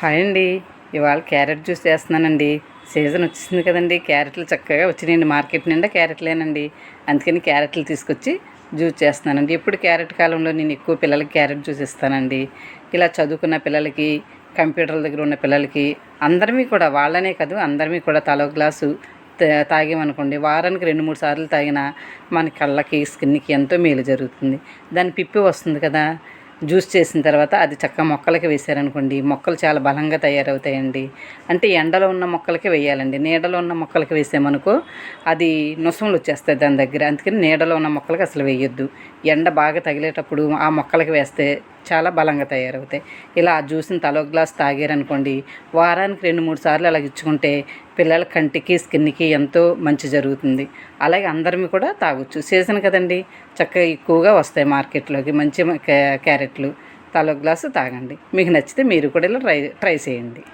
Hi అండి. ఇవాళ carrot juice చేస్తున్నానండి. సీజన్ వచ్చేసింది కదండి, క్యారెట్లు చక్కగా వచ్చినాయండి. మార్కెట్ నిండా క్యారెట్లేనండి. అందుకని క్యారెట్లు తీసుకొచ్చి జ్యూస్ చేస్తున్నానండి. ఎప్పుడు క్యారెట్ కాలంలో నేను ఎక్కువ పిల్లలకి క్యారెట్ జ్యూస్ ఇస్తానండి. ఇలా చదువుకున్న పిల్లలకి, కంప్యూటర్ల దగ్గర ఉన్న పిల్లలకి, అందరిమీ కూడా, వాళ్ళనే కాదు అందరిమీ కూడా తలో గ్లాసు తాగామనుకోండి, వారానికి 2-3 సార్లు తాగినా మన కళ్ళకి, స్కిన్కి ఎంతో మేలు జరుగుతుంది. దాని పిప్పి వస్తుంది కదా, జ్యూస్ చేసిన తర్వాత అది చక్కగా మొక్కలకి వేసారనుకోండి, మొక్కలు చాలా బలంగా తయారవుతాయండి. అంటే ఎండలో ఉన్న మొక్కలకి వేయాలండి. నీడలో ఉన్న మొక్కలకి వేసామనుకో అది నొసములు వచ్చేస్తాయి దాని దగ్గర. అందుకని నీడలో ఉన్న మొక్కలకి అసలు వేయొద్దు. ఎండ బాగా తగిలేటప్పుడు ఆ మొక్కలకి వేస్తే చాలా బలంగా తయారవుతాయి. ఇలా ఆ జ్యూస్ని తలో గ్లాస్ తాగారనుకోండి, వారానికి 2-3 సార్లు అలా ఇచ్చుకుంటే పిల్లల కంటికి, స్కిన్కి ఎంతో మంచి జరుగుతుంది. అలాగే అందరం కూడా తాగొచ్చు. సీజన్ కదండి, చక్కగా ఎక్కువగా వస్తాయి మార్కెట్లోకి మంచి క్యారెట్లు. తలో గ్లాసు తాగండి. మీకు నచ్చితే మీరు కూడా ఇలా ట్రై చేయండి.